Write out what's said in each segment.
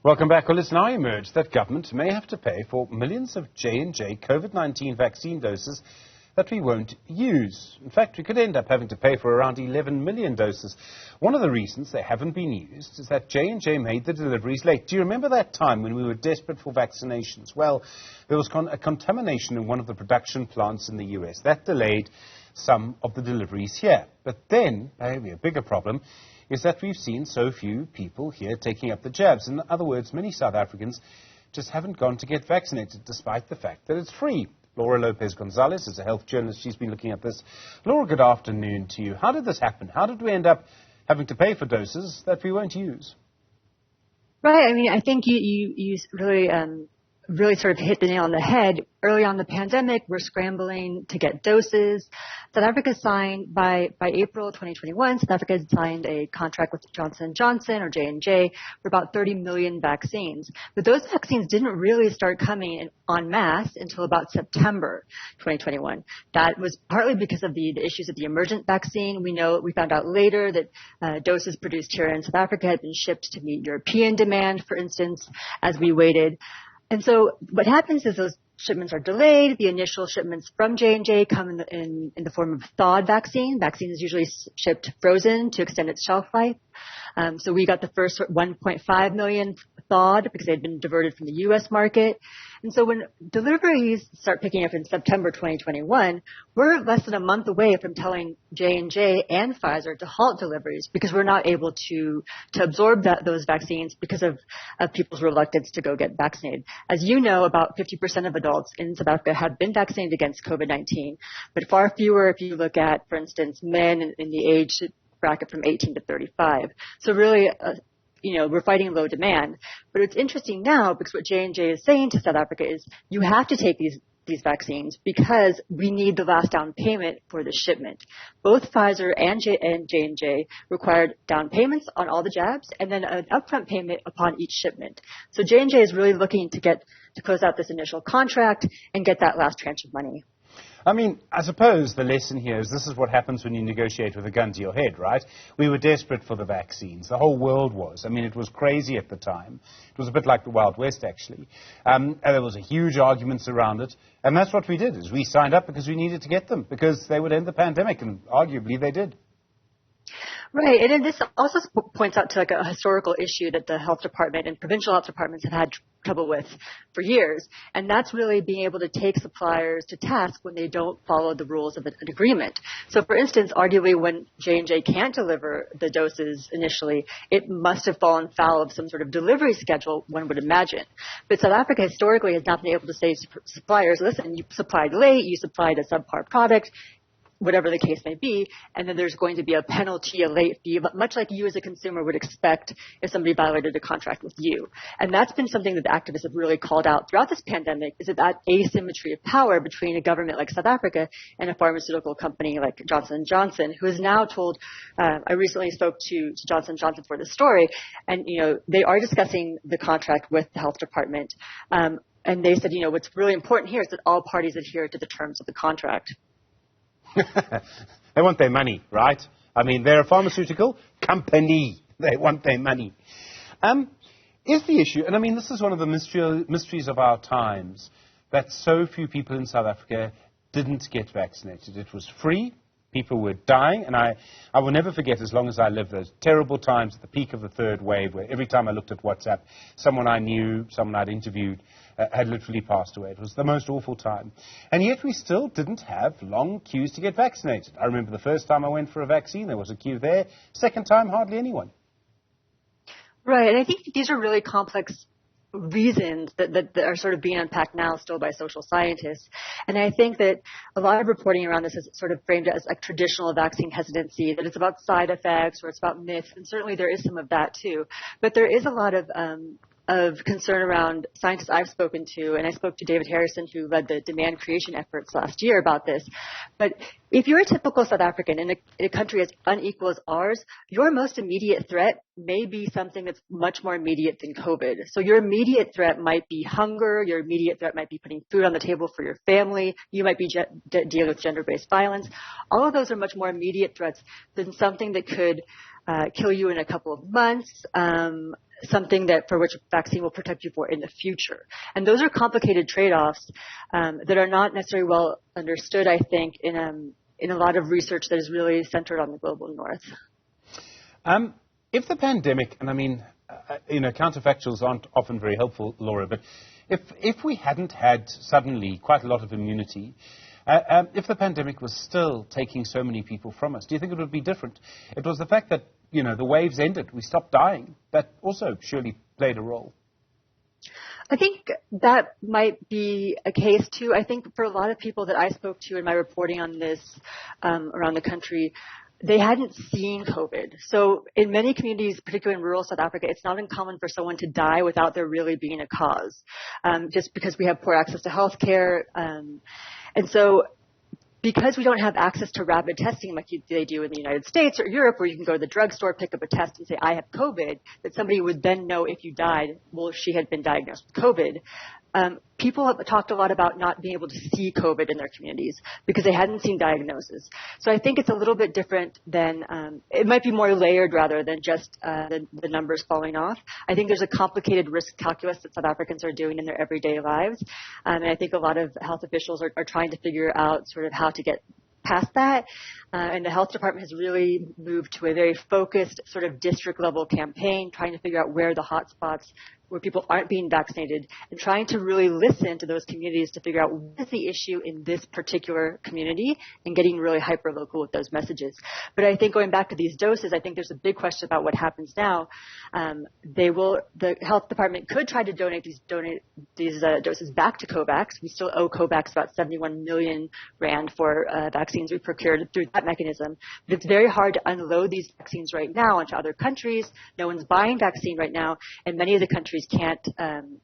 Welcome back. Well, it's now emerged that government may have to pay for millions of J&J COVID-19 vaccine doses that we won't use. In fact, we could end up having to pay for around 11 million doses. One of the reasons they haven't been used is that J&J made the deliveries late. Do you remember that time when we were desperate for vaccinations? Well, there was a contamination in one of the production plants in the US. That delayed some of the deliveries here. But then, maybe a bigger problem, is that we've seen so few people here taking up the jabs. In other words, many South Africans just haven't gone to get vaccinated, despite the fact that it's free. Laura Lopez is a health journalist. She's been looking at this. Laura, good afternoon to you. How did this happen? How did we end up having to pay for doses that we won't use? Right. I mean, I think you really sort of hit the nail on the head. Early on in the pandemic, we're scrambling to get doses. South Africa signed by April 2021. South Africa had signed a contract with Johnson & Johnson or J&J for about 30 million vaccines. But those vaccines didn't really start coming in en masse until about September 2021. That was partly because of the issues of the emergent vaccine. We found out later that doses produced here in South Africa had been shipped to meet European demand, for instance, as we waited. And so what happens is those shipments are delayed. The initial shipments from J&J come in the form of thawed vaccine. Vaccine is usually shipped frozen to extend its shelf life. So we got the first 1.5 million thawed because they had been diverted from the U.S. market. And so when deliveries start picking up in September 2021, we're less than a month away from telling J&J and Pfizer to halt deliveries because we're not able to absorb those vaccines because of people's reluctance to go get vaccinated. As you know, about 50% of adults in South Africa have been vaccinated against COVID-19, but far fewer if you look at, for instance, men in the age bracket from 18 to 35. So really, we're fighting low demand. But it's interesting now because what J&J is saying to South Africa is you have to take these vaccines because we need the last down payment for the shipment. Both Pfizer and J&J required down payments on all the jabs and then an upfront payment upon each shipment. So J&J is really looking to close out this initial contract and get that last tranche of money. I mean, I suppose the lesson here is this is what happens when you negotiate with a gun to your head, right? We were desperate for the vaccines. The whole world was. I mean, it was crazy at the time. It was a bit like the Wild West, actually. And there was a huge arguments around it. And that's what we did, is we signed up because we needed to get them, because they would end the pandemic, and arguably they did. Right, and then this also points out to a historical issue that the health department and provincial health departments have had trouble with for years, and that's really being able to take suppliers to task when they don't follow the rules of an agreement. So, for instance, arguably when J&J can't deliver the doses initially, it must have fallen foul of some sort of delivery schedule, one would imagine. But South Africa historically has not been able to say to suppliers, listen, you supplied late, you supplied a subpar product, whatever the case may be, and then there's going to be a penalty, a late fee, much like you as a consumer would expect if somebody violated a contract with you. And that's been something that the activists have really called out throughout this pandemic, is that asymmetry of power between a government like South Africa and a pharmaceutical company like Johnson & Johnson, who is now told, I recently spoke to Johnson & Johnson for this story, and, they are discussing the contract with the health department. And they said, what's really important here is that all parties adhere to the terms of the contract. They want their money, right? I mean, they're a pharmaceutical company. They want their money. Is the issue, and I mean, this is one of the mysteries of our times, that so few people in South Africa didn't get vaccinated. It was free. People were dying, and I will never forget, as long as I live, those terrible times at the peak of the third wave, where every time I looked at WhatsApp, someone I knew, someone I'd interviewed, had literally passed away. It was the most awful time. And yet we still didn't have long queues to get vaccinated. I remember the first time I went for a vaccine, there was a queue there. Second time, hardly anyone. Right, and I think these are really complex reasons that are sort of being unpacked now still by social scientists. And I think that a lot of reporting around this is sort of framed as like traditional vaccine hesitancy, that it's about side effects or it's about myths, and certainly there is some of that too. But there is a lot of concern around scientists I've spoken to, and I spoke to David Harrison, who led the demand creation efforts last year about this. But if you're a typical South African in a country as unequal as ours, your most immediate threat may be something that's much more immediate than COVID. So your immediate threat might be hunger. Your immediate threat might be putting food on the table for your family. You might be dealing with gender-based violence. All of those are much more immediate threats than something that could kill you in a couple of months. something that for which a vaccine will protect you for in the future. And those are complicated trade-offs that are not necessarily well understood, I think, in a lot of research that is really centered on the global north. If the pandemic, and I mean, counterfactuals aren't often very helpful, Laura, but if we hadn't had suddenly quite a lot of immunity, if the pandemic was still taking so many people from us, do you think it would be different? It was the fact that, the waves ended, we stopped dying, that also surely played a role. I think that might be a case, too. I think for a lot of people that I spoke to in my reporting on this around the country, they hadn't seen COVID. So in many communities, particularly in rural South Africa, it's not uncommon for someone to die without there really being a cause, just because we have poor access to health care. And so because we don't have access to rapid testing like they do in the United States or Europe, where you can go to the drugstore, pick up a test and say, I have COVID, that somebody would then know if you died, well, she had been diagnosed with COVID. People have talked a lot about not being able to see COVID in their communities because they hadn't seen diagnosis. So I think it's a little bit different than, it might be more layered rather than just the numbers falling off. I think there's a complicated risk calculus that South Africans are doing in their everyday lives. And I think a lot of health officials are trying to figure out sort of how to get past that. And the health department has really moved to a very focused sort of district level campaign, trying to figure out where the hot spots where people aren't being vaccinated and trying to really listen to those communities to figure out what is the issue in this particular community and getting really hyper-local with those messages. But I think going back to these doses, I think there's a big question about what happens now. The health department could try to donate these doses back to COVAX. We still owe COVAX about 71 million rand for vaccines we procured through that mechanism. But it's very hard to unload these vaccines right now onto other countries. No one's buying vaccine right now, and many of the countries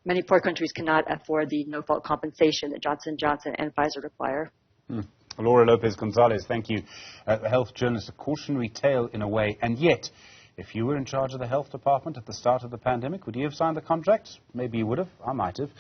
many poor countries cannot afford the no-fault compensation that Johnson & Johnson and Pfizer require. Laura Lopez Gonzalez, thank you. A health journalist, a cautionary tale in a way. And yet, if you were in charge of the health department at the start of the pandemic, would you have signed the contract? Maybe you would have. I might have.